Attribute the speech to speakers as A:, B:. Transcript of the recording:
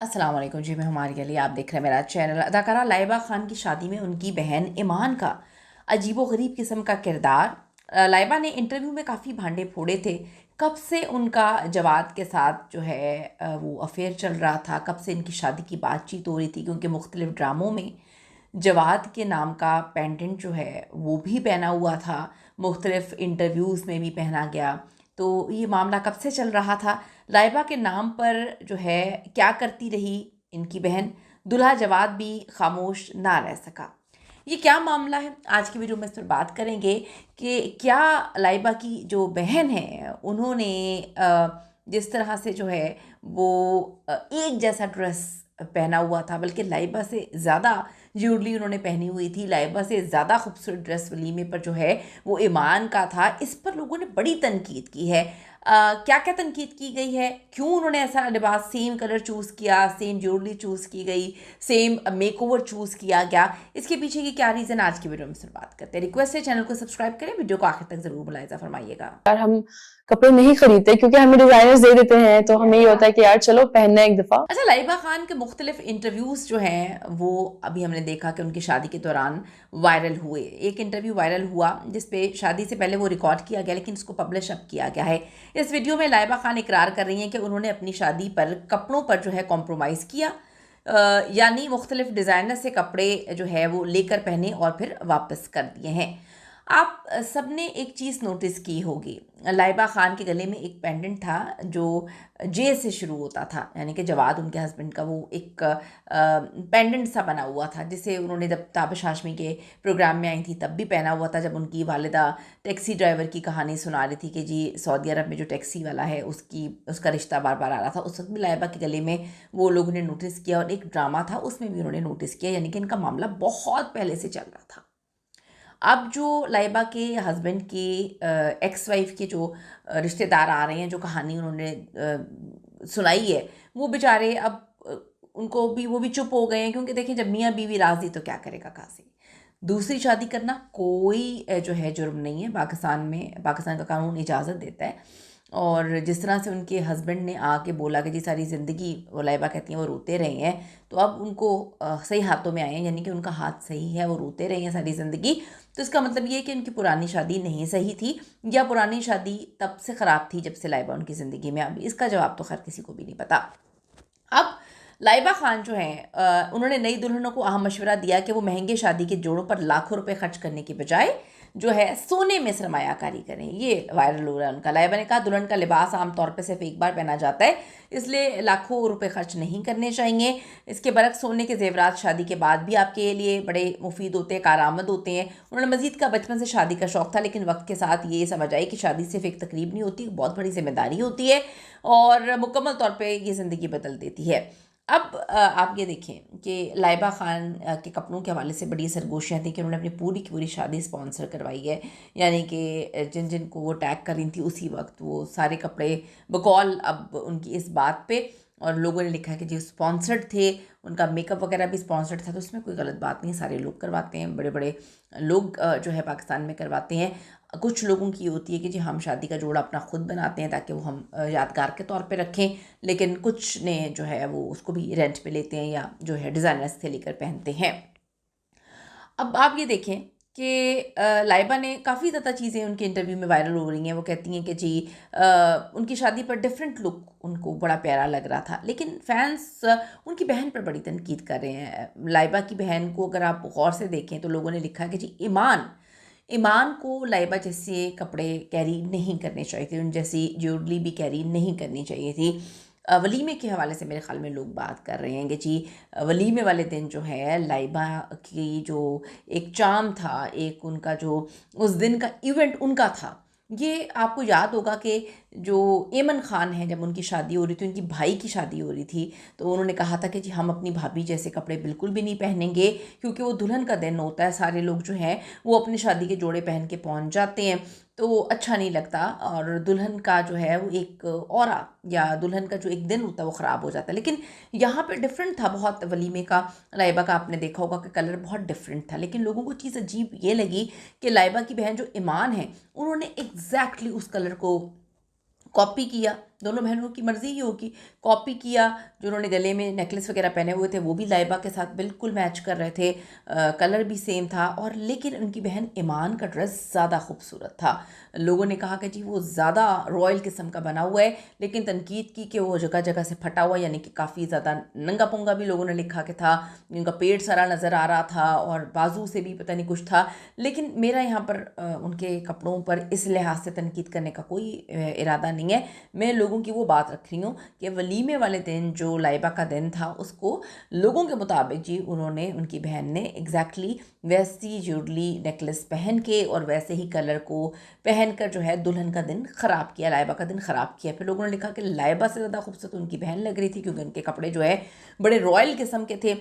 A: अस्सलाम वालेकुम जी, मैं हमारे लिए आप देख रहे हैं मेरा चैनल। अदाकारा लाइबा खान की शादी में उनकी बहन ईमान का अजीबो-गरीब किस्म का किरदार। लाइबा ने इंटरव्यू में काफ़ी भांडे फोड़े थे। कब से उनका जवाद के साथ जो है वो अफेयर चल रहा था, कब से इनकी शादी की बातचीत हो रही थी, क्योंकि मुख्तलिफ ड्रामों में जवाद के नाम का पेंडेंट जो है वो भी पहना हुआ था, मुख्तलिफ इंटरव्यूज़ में भी पहना गया। तो ये मामला कब से चल रहा था, लाइबा के नाम पर जो है क्या करती रही इनकी बहन, दूल्हा जवाद भी खामोश ना रह सका। ये क्या मामला है, आज की वीडियो में इस पर बात करेंगे कि क्या लाइबा की जो बहन है उन्होंने जिस तरह से जो है वो एक जैसा ड्रेस पहना हुआ था, बल्कि लाइबा से ज़्यादा ज्वेलरी उन्होंने पहनी हुई थी, लाइबा से ज़्यादा खूबसूरत ड्रेस वलीमे पर जो है वो ईमान का था। इस पर लोगों ने बड़ी तनकीद की है। क्या क्या तनकीद की गई है, क्यों उन्होंने ऐसा लिबास, सेम कलर चूज़ किया, सेम ज्वेलरी चूज़ की गई, सेम मेकओवर चूज़ किया गया, इसके पीछे की क्या रीज़न, आज की वीडियो में सिर्फ बात करते हैं। रिक्वेस्ट है चैनल को सब्सक्राइब करें, वीडियो को आखिर तक ज़रूर मुलाहिज़ा फरमाइएगा।
B: यार हम कपड़े नहीं खरीदते क्योंकि हमें डिजाइनर्स दे देते हैं, तो हमें ये होता है कि यार चलो पहनना है एक दफा।
A: अच्छा, लाइबा खान के मुख्तलिफ इंटरव्यूज़ जो हैं वो अभी हमने देखा कि उनकी शादी के दौरान वायरल हुए। एक इंटरव्यू वायरल हुआ जिस पे शादी से पहले वो रिकॉर्ड किया गया, लेकिन इसको पब्लिश अब किया गया है। इस वीडियो में लाइबा खान इकरार कर रही हैं कि उन्होंने अपनी शादी पर कपड़ों पर जो है कॉम्प्रोमाइज़ किया, यानी मुख्तलिफ डिज़ाइनर से कपड़े जो है वो लेकर पहने और फिर वापस कर दिए हैं। आप सब ने एक चीज़ नोटिस की होगी, लाइबा ख़ान के गले में एक पेंडेंट था जो जे से शुरू होता था, यानी कि जवाद उनके हस्बैंड का वो एक पेंडेंट सा बना हुआ था, जिसे उन्होंने जब ताबिश हाशमी के प्रोग्राम में आई थी तब भी पहना हुआ था। जब उनकी वालिदा टैक्सी ड्राइवर की कहानी सुना रही थी कि जी सऊदी अरब में जो टैक्सी वाला है उसका रिश्ता बार बार आ रहा था, उस वक्त भी लाइबा के गले में वो लोगों ने नोटिस किया, और एक ड्रामा था उसमें भी उन्होंने नोटिस किया, यानी कि इनका मामला बहुत पहले से चल रहा था। अब जो लाइबा के हस्बैंड की एक्स वाइफ के जो रिश्तेदार आ रहे हैं, जो कहानी उन्होंने सुनाई है, वो बेचारे अब उनको भी, वो भी चुप हो गए हैं, क्योंकि देखें जब मियाँ बीवी राज़ी तो क्या करेगा काजी। दूसरी शादी करना कोई जो है जुर्म नहीं है, पाकिस्तान में पाकिस्तान का कानून इजाज़त देता है। और जिस तरह से उनके हस्बैंड ने आके बोला कि जी सारी ज़िंदगी, वो लाइबा कहती हैं वो रोते रहे हैं, तो अब उनको सही हाथों में आए हैं, यानी कि उनका हाथ सही है, वो रोते रहे हैं सारी ज़िंदगी। तो इसका मतलब ये है कि उनकी पुरानी शादी नहीं सही थी, या पुरानी शादी तब से ख़राब थी जब से लाइबा उनकी ज़िंदगी में आई। इसका जवाब तो खैर किसी को भी नहीं पता। अब लाइबा खान जो हैं उन्होंने नई दुल्हनों को अहम मशवरा दिया कि वो महंगे शादी के जोड़ों पर लाखों रुपए खर्च करने की बजाय जो है सोने में सरमायाकारी करें। ये वायरल हो रहा है उनका। लाइबा ने कहा दुल्हन का लिबास आमतौर पर सिर्फ एक बार पहना जाता है, इसलिए लाखों रुपए खर्च नहीं करने चाहिए। इसके बरक्स सोने के जेवरात शादी के बाद भी आपके लिए बड़े मुफीद होते हैं, कारआमद होते हैं। उन्होंने मजीद का बचपन से शादी का शौक़ था, लेकिन वक्त के साथ ये समझ आई कि शादी सिर्फ एक तकरीब नहीं होती, बहुत बड़ी जिम्मेदारी होती है और मुकम्मल तौर पर ये ज़िंदगी बदल देती है। अब आप ये देखें कि लाइबा खान के कपड़ों के हवाले से बड़ी सरगोशियाँ थी कि उन्होंने अपनी पूरी की पूरी शादी स्पॉन्सर करवाई है, यानी कि जिन जिन को वो टैग कर रही थी उसी वक्त वो सारे कपड़े बकौल अब उनकी इस बात पे, और लोगों ने लिखा है कि जी स्पॉन्सर्ड थे, उनका मेकअप वगैरह भी स्पॉन्सर्ड था। तो उसमें कोई गलत बात नहीं, सारे लोग करवाते हैं, बड़े बड़े लोग जो है पाकिस्तान में करवाते हैं। कुछ लोगों की होती है कि जी हम शादी का जोड़ा अपना खुद बनाते हैं ताकि वो हम यादगार के तौर पे रखें, लेकिन कुछ ने जो है वो उसको भी रेंट पे लेते हैं या जो है डिज़ाइनर्स से लेकर पहनते हैं। अब आप ये देखें कि लाइबा ने काफ़ी ज़्यादा चीज़ें उनके इंटरव्यू में वायरल हो रही हैं। वो कहती हैं कि जी उनकी शादी पर डिफरेंट लुक उनको बड़ा प्यारा लग रहा था, लेकिन फैंस उनकी बहन पर बड़ी तनकीद कर रहे हैं। लाइबा की बहन को अगर आप गौर से देखें तो लोगों ने लिखा कि जी ईमान ईमान को लाइबा जैसे कपड़े कैरी नहीं करने चाहिए थे, उन जैसी ज्वेलरी भी कैरी नहीं करनी चाहिए थी। वलीमे के हवाले से मेरे ख़्याल में लोग बात कर रहे हैं कि जी वलीमे वाले दिन जो है लाइबा की जो एक चार्म था, एक उनका जो उस दिन का इवेंट उनका था, ये आपको याद होगा कि जो एमन ख़ान हैं, जब उनकी शादी हो रही थी, उनकी भाई की शादी हो रही थी, तो उन्होंने कहा था कि जी हम अपनी भाभी जैसे कपड़े बिल्कुल भी नहीं पहनेंगे, क्योंकि वो दुल्हन का दिन होता है, सारे लोग जो हैं वो अपनी शादी के जोड़े पहन के पहुंच जाते हैं, तो अच्छा नहीं लगता, और दुल्हन का जो है वो एक ऑरा या दुल्हन का जो एक दिन होता है वो ख़राब हो जाता है। लेकिन यहाँ पे डिफरेंट था बहुत वलीमे का। लाइबा का आपने देखा होगा कि कलर बहुत डिफरेंट था, लेकिन लोगों को चीज़ अजीब ये लगी कि लाइबा की बहन जो ईमान है उन्होंने एग्जैक्टली उस कलर को कॉपी किया, दोनों बहनों की मर्ज़ी ही होगी, कॉपी किया। जो उन्होंने गले में नेकलेस वगैरह पहने हुए थे वो भी लाइबा के साथ बिल्कुल मैच कर रहे थे, कलर भी सेम था। और लेकिन उनकी बहन ईमान का ड्रेस ज़्यादा खूबसूरत था। लोगों ने कहा कि जी वो ज़्यादा रॉयल किस्म का बना हुआ है, लेकिन तनकीद की कि वो जगह जगह से फटा हुआ, यानी कि काफ़ी ज़्यादा नंगा पुंगा भी लोगों ने लिखा कि था, उनका पेट सारा नज़र आ रहा था और बाजू से भी पता नहीं कुछ था। लेकिन मेरा यहाँ पर उनके कपड़ों पर इस लिहाज से तनकीद करने का कोई इरादा नहीं है। मैं लोगों की वो बात रख रही हूँ कि वलीमे वाले दिन जो लाइबा का दिन था उसको लोगों के मुताबिक जी उन्होंने, उनकी बहन ने एग्जैक्टली वैसी ज्वेलरी नेकलेस पहन के और वैसे ही कलर को पहन कर जो है दुल्हन का दिन ख़राब किया, लाइबा का दिन ख़राब किया। फिर लोगों ने लिखा कि लाइबा से ज़्यादा खूबसूरत उनकी बहन लग रही थी, क्योंकि उनके कपड़े जो है बड़े रॉयल किस्म के थे।